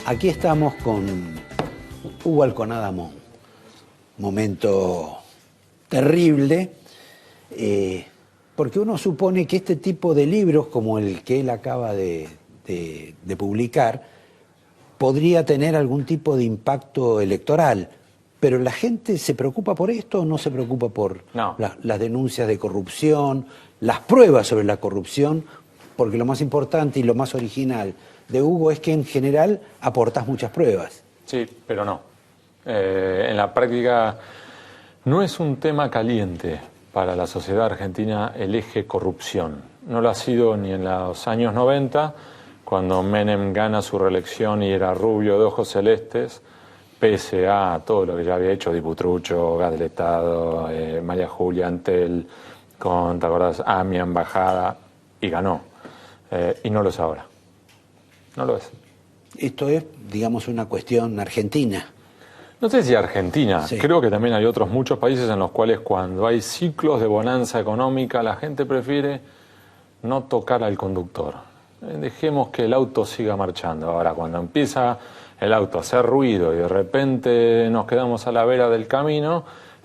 Aquí estamos con Hugo Alconada Mon. Momento terrible, porque uno supone que este tipo de libros, como el que él acaba de publicar, podría tener algún tipo de impacto electoral. Pero la gente se preocupa por esto o no se preocupa por las denuncias de corrupción, las pruebas sobre la corrupción, porque lo más importante y lo más original de Hugo es que en general aportás muchas pruebas. Sí, pero no. En la práctica no es un tema caliente para la sociedad argentina el eje corrupción. No lo ha sido ni en los años 90, cuando Menem gana su reelección y era rubio de ojos celestes, pese a todo lo que ya había hecho Diputrucho, Gas del Estado, María Julia Antel, con, ¿te acordás?, AMIA, Embajada, y ganó. Y no lo es ahora. No lo es. Esto es, digamos, una cuestión argentina. No sé si Argentina, sí. Creo que también hay otros muchos países en los cuales cuando hay ciclos de bonanza económica la gente prefiere no tocar al conductor. Dejemos que el auto siga marchando. Ahora, cuando empieza el auto a hacer ruido y de repente nos quedamos a la vera del camino,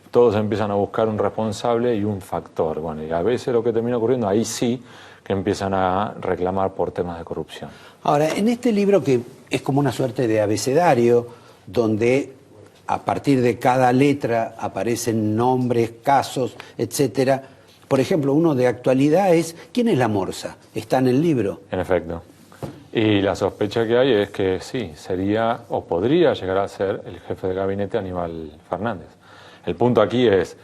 todos empiezan a buscar un responsable y un factor. Bueno, y a veces lo que termina ocurriendo, ahí sí que empiezan a reclamar por temas de corrupción. Ahora, en este libro, que es como una suerte de abecedario, donde a partir de cada letra aparecen nombres, casos, etcétera. Por ejemplo, uno de actualidad es ¿quién es la Morsa? Está en el libro. En efecto. Y la sospecha que hay es que sí, sería o podría llegar a ser el jefe de gabinete Aníbal Fernández. El punto aquí es,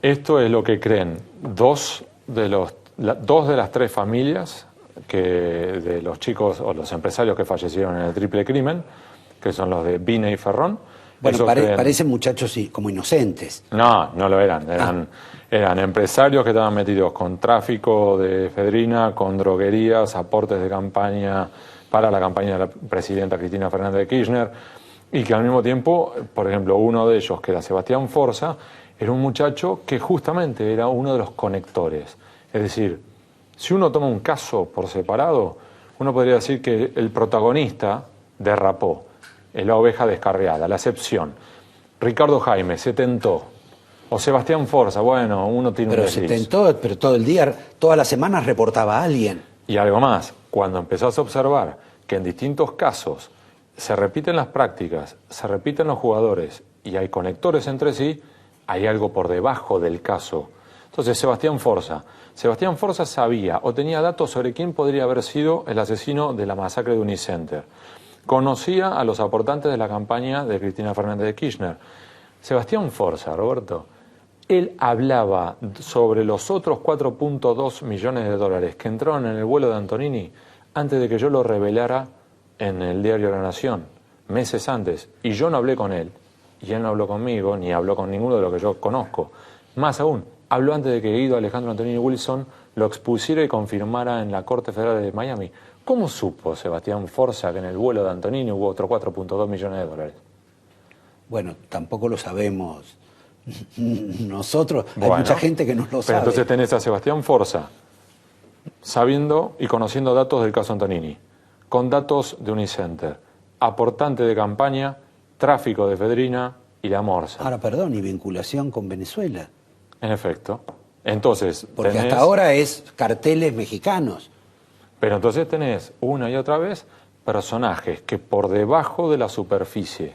esto es lo que creen dos de las tres familias de los chicos o los empresarios que fallecieron en el triple crimen, que son los de Bine y Ferrón. Bueno, parecen muchachos como inocentes. No, no lo eran. Eran empresarios que estaban metidos con tráfico de efedrina, con droguerías, aportes de campaña para la campaña de la presidenta Cristina Fernández de Kirchner, y que al mismo tiempo, por ejemplo, uno de ellos, que era Sebastián Forza, era un muchacho que justamente era uno de los conectores. Es decir, si uno toma un caso por separado, uno podría decir que el protagonista derrapó, es la oveja descarriada, la excepción. Ricardo Jaime se tentó. O Sebastián Forza, bueno, uno tiene un desliz. Pero se tentó, pero todo el día, todas las semanas reportaba a alguien. Y algo más, cuando empezás a observar que en distintos casos se repiten las prácticas, se repiten los jugadores y hay conectores entre sí, hay algo por debajo del caso. Entonces, Sebastián Forza sabía o tenía datos sobre quién podría haber sido el asesino de la masacre de Unicenter. Conocía a los aportantes de la campaña de Cristina Fernández de Kirchner. Sebastián Forza, Roberto, él hablaba sobre los otros 4.2 millones de dólares que entraron en el vuelo de Antonini antes de que yo lo revelara en el diario La Nación, meses antes. Y yo no hablé con él, y él no habló conmigo, ni habló con ninguno de los que yo conozco. Más aún, habló antes de que Guido Alejandro Antonini Wilson lo expusiera y confirmara en la Corte Federal de Miami. ¿Cómo supo Sebastián Forza que en el vuelo de Antonini hubo otros 4.2 millones de dólares? Bueno, tampoco lo sabemos nosotros. Hay mucha gente que no lo sabe. Pero entonces tenés a Sebastián Forza sabiendo y conociendo datos del caso Antonini, con datos de Unicenter, aportante de campaña, tráfico de efedrina y la Morsa. Ahora, perdón, y vinculación con Venezuela. En efecto. Entonces, porque hasta ahora es carteles mexicanos. Pero entonces tenés una y otra vez personajes que por debajo de la superficie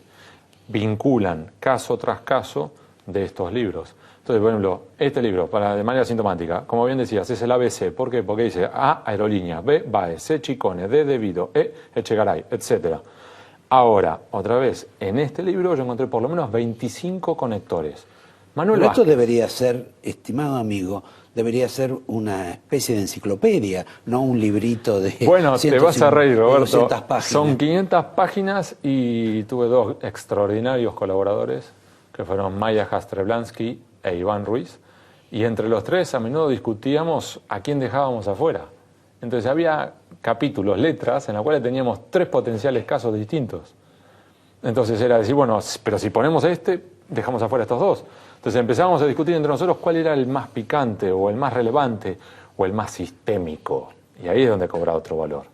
vinculan caso tras caso de estos libros. Entonces, por ejemplo, este libro, de manera sintomática, como bien decías, es el ABC. ¿Por qué? Porque dice A, aerolínea, B, BAE, C, Chicone, D, debido, E, Echegaray, etc. Ahora, otra vez, en este libro yo encontré por lo menos 25 conectores. Manuel Pero esto Vázquez. debería ser, estimado amigo, debería ser una especie de enciclopedia, no un librito de... Bueno, te vas a reír, Roberto. Son 500 páginas y tuve dos extraordinarios colaboradores, que fueron Maya Jastreblansky e Iván Ruiz, y entre los tres a menudo discutíamos a quién dejábamos afuera. Entonces había capítulos, letras, en las cuales teníamos 3 potenciales casos distintos. Entonces era decir, bueno, pero si ponemos dejamos afuera estos 2. Entonces empezábamos a discutir entre nosotros cuál era el más picante, o el más relevante, o el más sistémico. Y ahí es donde cobra otro valor.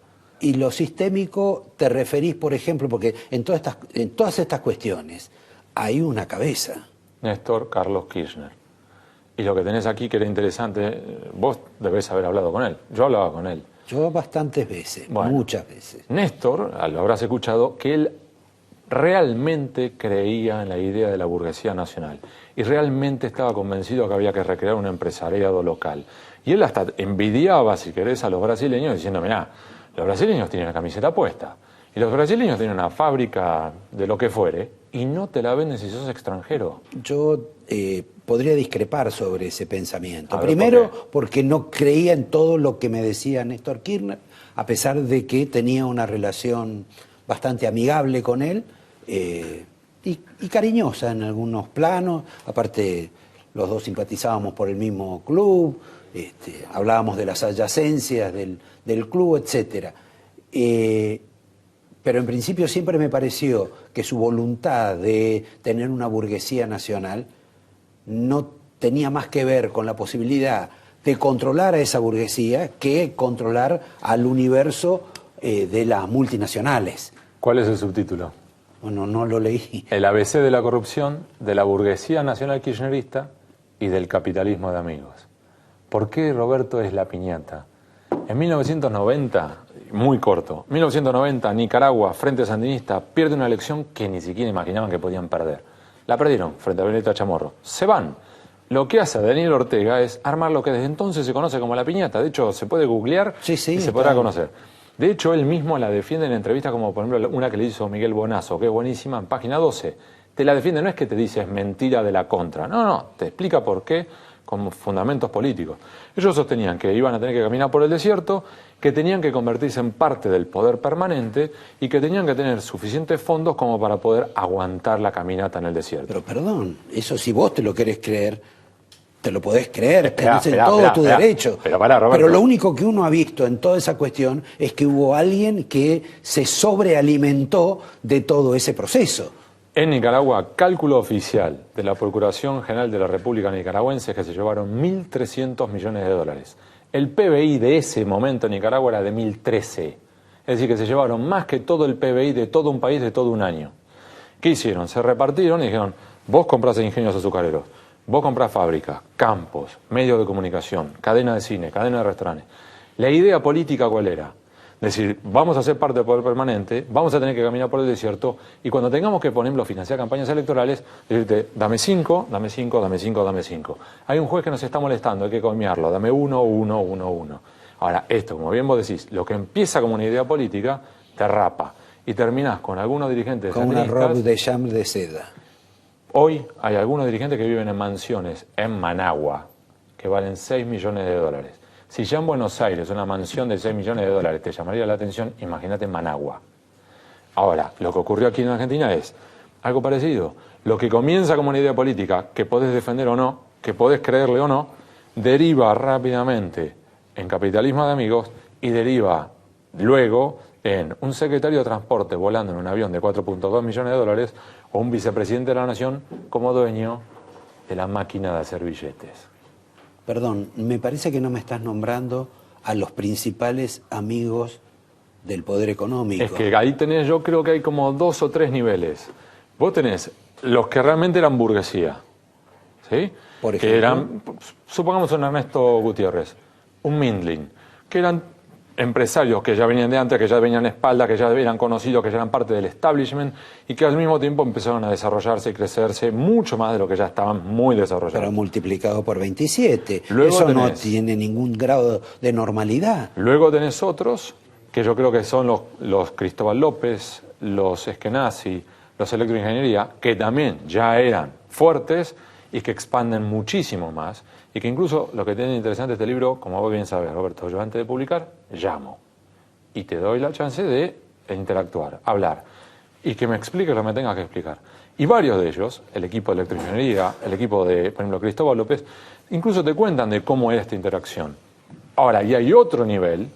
Y lo sistémico te referís, por ejemplo, porque en todas estas cuestiones hay una cabeza. Néstor Carlos Kirchner. Y lo que tenés aquí que era interesante, vos debés haber hablado con él. Yo hablaba con él. Yo bastantes veces, Bueno, muchas veces. Néstor, lo habrás escuchado, que él realmente creía en la idea de la burguesía nacional y realmente estaba convencido que había que recrear un empresariado local. Y él hasta envidiaba, si querés, a los brasileños diciendo, mirá, los brasileños tienen la camiseta puesta y los brasileños tienen una fábrica de lo que fuere y no te la venden si sos extranjero. Yo podría discrepar sobre ese pensamiento. A ver, Primero, ¿por qué? porque no creía en todo lo que me decía Néstor Kirchner, a pesar de que tenía una relación bastante amigable con él y cariñosa en algunos planos. Aparte, los dos simpatizábamos por el mismo club, hablábamos de las adyacencias del club, etcétera. Pero en principio siempre me pareció que su voluntad de tener una burguesía nacional no tenía más que ver con la posibilidad de controlar a esa burguesía que controlar al universo de las multinacionales. ¿Cuál es el subtítulo? Bueno, no lo leí. El ABC de la corrupción, de la burguesía nacional kirchnerista y del capitalismo de amigos. ¿Por qué Roberto es la piñata? En 1990, muy corto, 1990 Nicaragua, Frente Sandinista, pierde una elección que ni siquiera imaginaban que podían perder. La perdieron frente a Benedetta Chamorro. Se van. Lo que hace Daniel Ortega es armar lo que desde entonces se conoce como la piñata. De hecho, se puede googlear y se podrá conocer. De hecho, él mismo la defiende en entrevistas como, por ejemplo, una que le hizo Miguel Bonazo, que es buenísima, en página 12. Te la defiende, no es que te dice es mentira de la contra. No, te explica por qué con fundamentos políticos. Ellos sostenían que iban a tener que caminar por el desierto, que tenían que convertirse en parte del poder permanente y que tenían que tener suficientes fondos como para poder aguantar la caminata en el desierto. Pero perdón, eso si vos te lo querés creer, te lo podés creer, tenés todo tu derecho. Pero lo único que uno ha visto en toda esa cuestión es que hubo alguien que se sobrealimentó de todo ese proceso. En Nicaragua, cálculo oficial de la Procuración General de la República Nicaragüense es que se llevaron 1.300 millones de dólares. El PBI de ese momento en Nicaragua era de 1.013. Es decir, que se llevaron más que todo el PBI de todo un país de todo un año. ¿Qué hicieron? Se repartieron y dijeron, vos comprás ingenios azucareros, vos comprás fábricas, campos, medios de comunicación, cadena de cine, cadena de restaurantes. La idea política, ¿cuál era? Decir, vamos a ser parte del poder permanente, vamos a tener que caminar por el desierto y cuando tengamos que, por ejemplo, financiar campañas electorales, decirte, dame 5, dame 5, dame 5, dame 5. Hay un juez que nos está molestando, hay que comiarlo, dame 1, 1, 1, 1. Ahora, esto, como bien vos decís, lo que empieza como una idea política, te rapa. Y terminás con algunos dirigentes con una robe de chambre de seda. Hoy hay algunos dirigentes que viven en mansiones en Managua, que valen 6 millones de dólares. Si ya en Buenos Aires una mansión de 6 millones de dólares te llamaría la atención, imagínate en Managua. Ahora, lo que ocurrió aquí en Argentina es algo parecido. Lo que comienza como una idea política, que podés defender o no, que podés creerle o no, deriva rápidamente en capitalismo de amigos y deriva luego en un secretario de transporte volando en un avión de 4.2 millones de dólares o un vicepresidente de la nación como dueño de la máquina de hacer billetes. Perdón, me parece que no me estás nombrando a los principales amigos del poder económico. Es que ahí tenés, yo creo que hay como 2 o 3 niveles. Vos tenés los que realmente eran burguesía, ¿sí? Por ejemplo, que eran, supongamos un Ernesto Gutiérrez, un Mindlin, que eran empresarios que ya venían de antes, que ya venían de espalda, que ya eran conocidos, que ya eran parte del establishment y que al mismo tiempo empezaron a desarrollarse y crecerse mucho más de lo que ya estaban muy desarrollados. Pero multiplicado por 27. Luego eso tenés, no tiene ningún grado de normalidad. Luego tenés otros que yo creo que son los Cristóbal López, los Eskenazi, los Electroingeniería, que también ya eran fuertes y que expanden muchísimo más. Y que incluso lo que tiene interesante este libro, como vos bien sabes, Roberto, yo antes de publicar, llamo. Y te doy la chance de interactuar, hablar. Y que me expliques lo que me tengas que explicar. Y varios de ellos, el equipo de electroingeniería, el equipo de, por ejemplo, Cristóbal López, incluso te cuentan de cómo era esta interacción. Ahora, y hay otro nivel,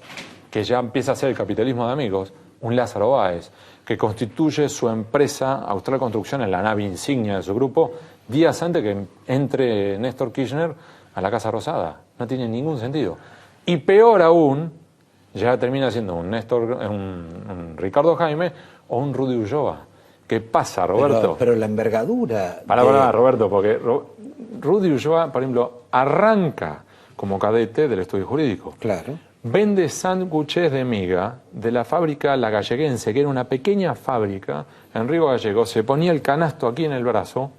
que ya empieza a ser el capitalismo de amigos, un Lázaro Báez, que constituye su empresa Austral Construcción en la nave insignia de su grupo, días antes que entre Néstor Kirchner a la Casa Rosada. No tiene ningún sentido. Y peor aún, ya termina siendo un Néstor, un Ricardo Jaime o un Rudy Ulloa. ¿Qué pasa, Roberto? Pero la envergadura... Pará, Roberto, porque Rudy Ulloa, por ejemplo, arranca como cadete del estudio jurídico. Claro. Vende sándwiches de miga de la fábrica La Galleguense, que era una pequeña fábrica en Río Gallegos. Se ponía el canasto aquí en el brazo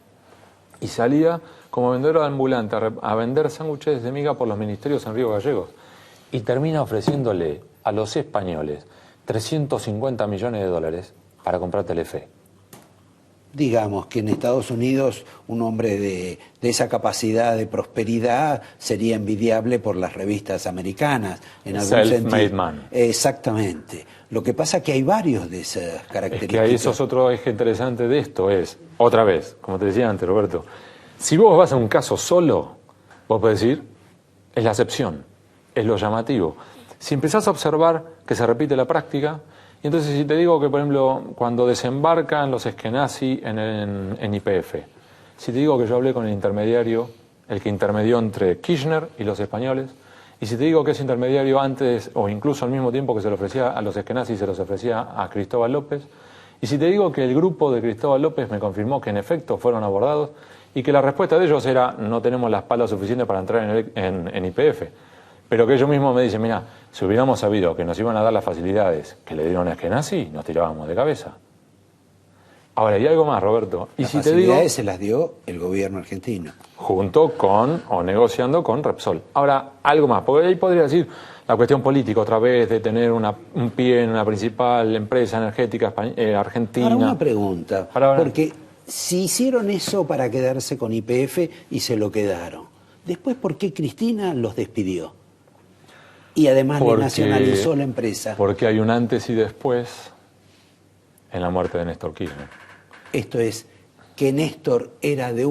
y salía como vendedor ambulante a vender sándwiches de miga por los ministerios en Río Gallegos. Y termina ofreciéndole a los españoles 350 millones de dólares para comprar Telefe. Digamos que en Estados Unidos un hombre de esa capacidad de prosperidad sería envidiable por las revistas americanas, en algún sentido. Self-made man. Exactamente. Lo que pasa es que hay varios de esas características. Es que ahí eso es otro eje interesante de esto, es, otra vez, como te decía antes, Roberto, si vos vas a un caso solo, vos podés decir, es la excepción, es lo llamativo. Si empezás a observar que se repite la práctica, y entonces si te digo que, por ejemplo, cuando desembarcan los eskenazi en YPF, si te digo que yo hablé con el intermediario, el que intermedió entre Kirchner y los españoles, y si te digo que ese intermediario antes, o incluso al mismo tiempo que se lo ofrecía a los eskenazi, se los ofrecía a Cristóbal López, y si te digo que el grupo de Cristóbal López me confirmó que en efecto fueron abordados, y que la respuesta de ellos era, no tenemos la espalda suficiente para entrar en YPF, pero que ellos mismos me dicen, mira, si hubiéramos sabido que nos iban a dar las facilidades que le dieron a Eskenazi, nos tirábamos de cabeza. Ahora, y algo más, Roberto. Y las si te digo, facilidades se las dio el gobierno argentino. Junto con, o negociando con Repsol. Ahora, algo más, porque ahí podría decir la cuestión política otra vez, de tener un pie en una principal empresa energética argentina. Ahora una pregunta, porque si hicieron eso para quedarse con YPF y se lo quedaron, después, ¿por qué Cristina los despidió? Y además le nacionalizó la empresa. Porque hay un antes y después en la muerte de Néstor Kirchner. Esto es, que Néstor era de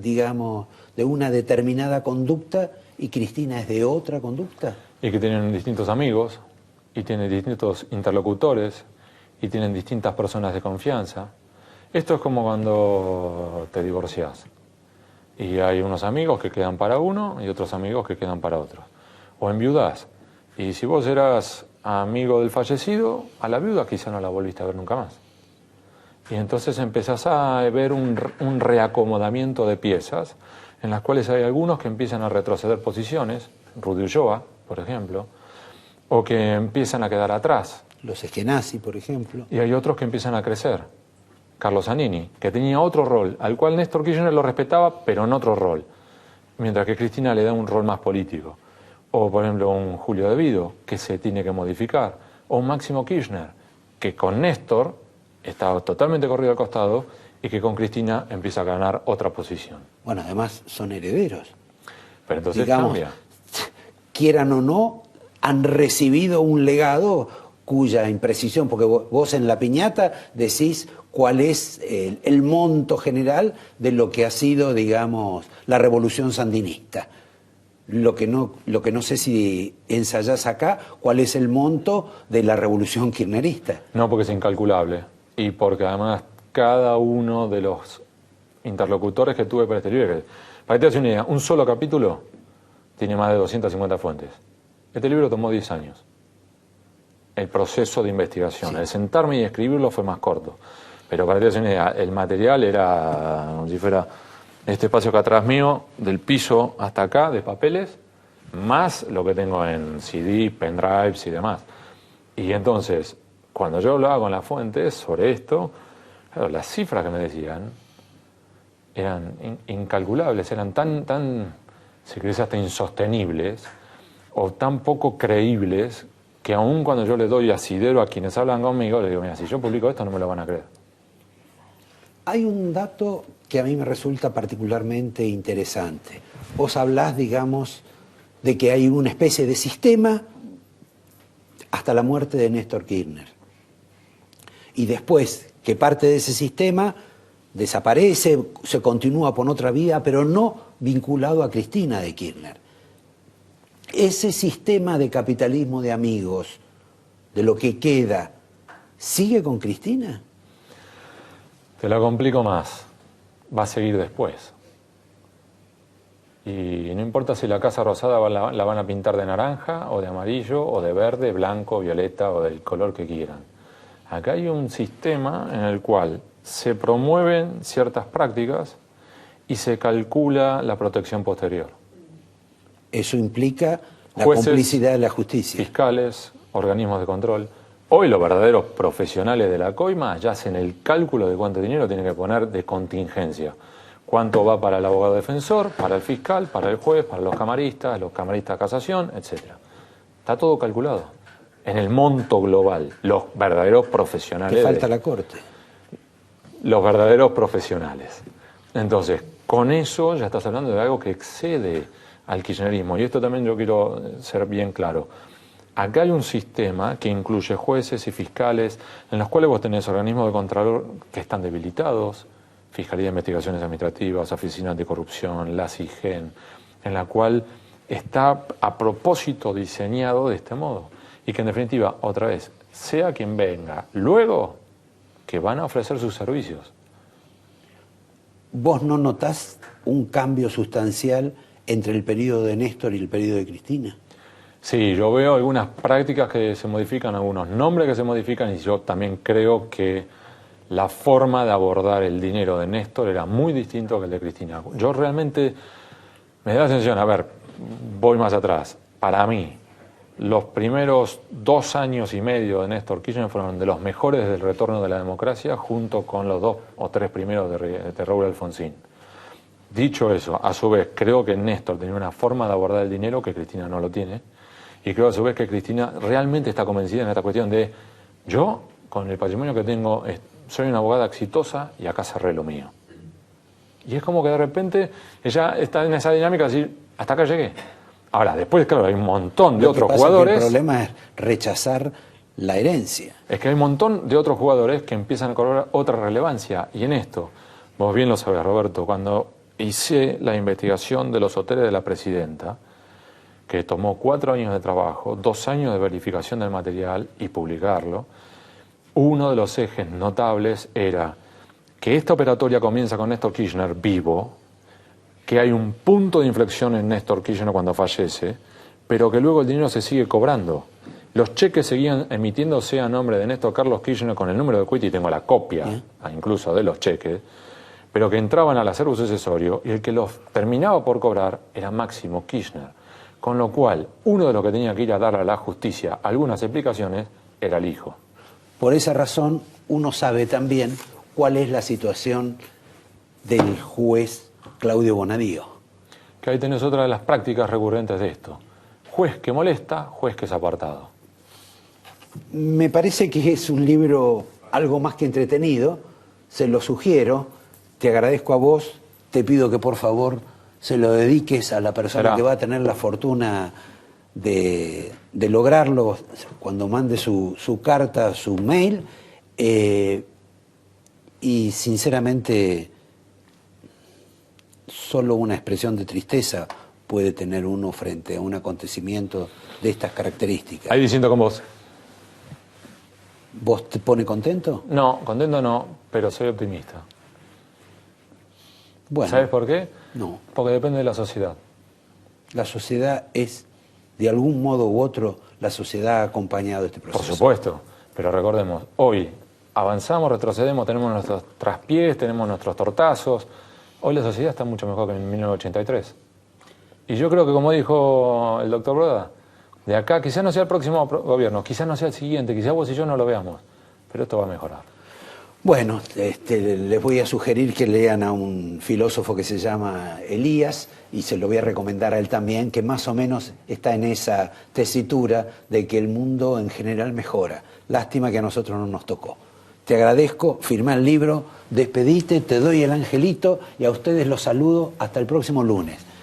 digamos, de una determinada conducta y Cristina es de otra conducta. Y que tienen distintos amigos, y tienen distintos interlocutores, y tienen distintas personas de confianza. Esto es como cuando te divorciás. Y hay unos amigos que quedan para uno y otros amigos que quedan para otros. O enviudás. Y si vos eras amigo del fallecido, a la viuda quizá no la volviste a ver nunca más. Y entonces empezás a ver un reacomodamiento de piezas, en las cuales hay algunos que empiezan a retroceder posiciones, Rudy Ulloa, por ejemplo, o que empiezan a quedar atrás. Los eskenazi, por ejemplo. Y hay otros que empiezan a crecer. Carlos Zanini, que tenía otro rol, al cual Néstor Kirchner lo respetaba, pero en otro rol, mientras que Cristina le da un rol más político. O, por ejemplo, un Julio De Vido, que se tiene que modificar. O un Máximo Kirchner, que con Néstor estaba totalmente corrido al costado y que con Cristina empieza a ganar otra posición. Bueno, además son herederos. Pero entonces digamos, cambia. Quieran o no, han recibido un legado cuya imprecisión, porque vos en la piñata decís cuál es el monto general de lo que ha sido, digamos, la revolución sandinista. Lo que no sé si ensayás acá, cuál es el monto de la revolución kirchnerista. No, porque es incalculable. Y porque además cada uno de los interlocutores que tuve para este libro, para que te hagas una idea, un solo capítulo tiene más de 250 fuentes. Este libro tomó 10 años. El proceso de investigación. Sí. El sentarme y escribirlo fue más corto. Pero para que te hagas una idea, el material era como si fuera este espacio acá atrás mío, del piso hasta acá, de papeles, más lo que tengo en CD, pendrives y demás. Y entonces, cuando yo hablaba con las fuentes sobre esto, claro, las cifras que me decían eran incalculables, eran tan, si querés, hasta insostenibles, o tan poco creíbles, que aun cuando yo le doy asidero a quienes hablan conmigo, les digo, mira, si yo publico esto no me lo van a creer. Hay un dato que a mí me resulta particularmente interesante. Vos hablás, digamos, de que hay una especie de sistema hasta la muerte de Néstor Kirchner. Y después que parte de ese sistema desaparece, se continúa por otra vía, pero no vinculado a Cristina de Kirchner. Ese sistema de capitalismo de amigos, de lo que queda, ¿sigue con Cristina? Te lo complico más. Va a seguir después. Y no importa si la Casa Rosada la van a pintar de naranja, o de amarillo, o de verde, blanco, violeta, o del color que quieran. Acá hay un sistema en el cual se promueven ciertas prácticas y se calcula la protección posterior. Eso implica la Jueces, complicidad de la justicia. Fiscales, organismos de control. Hoy los verdaderos profesionales de la coima ya hacen el cálculo de cuánto dinero tienen que poner de contingencia. Cuánto va para el abogado defensor, para el fiscal, para el juez, para los camaristas de casación, etc. Está todo calculado. En el monto global, los verdaderos profesionales. Te falta la corte. Los verdaderos profesionales. Entonces, con eso ya estás hablando de algo que excede al kirchnerismo. Y esto también yo quiero ser bien claro. Acá hay un sistema que incluye jueces y fiscales, en los cuales vos tenés organismos de control que están debilitados, Fiscalía de Investigaciones Administrativas, Oficina Anticorrupción, la CIGEN, en la cual está a propósito diseñado de este modo. Y que en definitiva, otra vez, sea quien venga, luego que van a ofrecer sus servicios. ¿Vos no notás un cambio sustancial entre el periodo de Néstor y el periodo de Cristina? Sí, yo veo algunas prácticas que se modifican, algunos nombres que se modifican, y yo también creo que la forma de abordar el dinero de Néstor era muy distinto que el de Cristina. Yo realmente me da la sensación, a ver, voy más atrás. Para mí, los primeros 2 años y medio de Néstor Kirchner fueron de los mejores desde el retorno de la democracia, junto con los 2 o 3 primeros de Raúl Alfonsín. Dicho eso, a su vez, creo que Néstor tenía una forma de abordar el dinero que Cristina no lo tiene. Y creo a su vez que Cristina realmente está convencida en esta cuestión de: yo, con el patrimonio que tengo, soy una abogada exitosa y acá cerré lo mío. Y es como que de repente ella está en esa dinámica de decir: hasta acá llegué. Ahora, después, claro, hay un montón de otros jugadores. El problema es rechazar la herencia. Es que hay un montón de otros jugadores que empiezan a cobrar otra relevancia. Y en esto, vos bien lo sabés, Roberto, cuando hice la investigación de los hoteles de la presidenta, que tomó 4 años de trabajo, 2 años de verificación del material y publicarlo, uno de los ejes notables era que esta operatoria comienza con Néstor Kirchner vivo, que hay un punto de inflexión en Néstor Kirchner cuando fallece, pero que luego el dinero se sigue cobrando. Los cheques seguían emitiéndose a nombre de Néstor Carlos Kirchner con el número de cuenta, y tengo la copia incluso de los cheques, pero que entraban al acervo sucesorio, y el que los terminaba por cobrar era Máximo Kirchner. Con lo cual, uno de los que tenía que ir a dar a la justicia algunas explicaciones era el hijo. Por esa razón, uno sabe también cuál es la situación del juez Claudio Bonadío. Que ahí tenés otra de las prácticas recurrentes de esto. Juez que molesta, juez que es apartado. Me parece que es un libro algo más que entretenido, se lo sugiero, te agradezco a vos, te pido que por favor se lo dediques a la persona que va a tener la fortuna de lograrlo cuando mande su carta, su mail, y sinceramente solo una expresión de tristeza puede tener uno frente a un acontecimiento de estas características. Ahí diciendo con vos. ¿Vos te pone contento? No, contento no, pero soy optimista. Bueno, ¿sabes por qué? No. Porque depende de la sociedad. La sociedad es, de algún modo u otro, la sociedad ha acompañado este proceso. Por supuesto, pero recordemos, hoy avanzamos, retrocedemos, tenemos nuestros traspiés, tenemos nuestros tortazos. Hoy la sociedad está mucho mejor que en 1983. Y yo creo que, como dijo el doctor Broda, de acá quizás no sea el próximo gobierno, quizás no sea el siguiente, quizás vos y yo no lo veamos, pero esto va a mejorar. Bueno, les voy a sugerir que lean a un filósofo que se llama Elías, y se lo voy a recomendar a él también, que más o menos está en esa tesitura de que el mundo en general mejora. Lástima que a nosotros no nos tocó. Te agradezco, firmá el libro, despedite, te doy el angelito y a ustedes los saludo hasta el próximo lunes.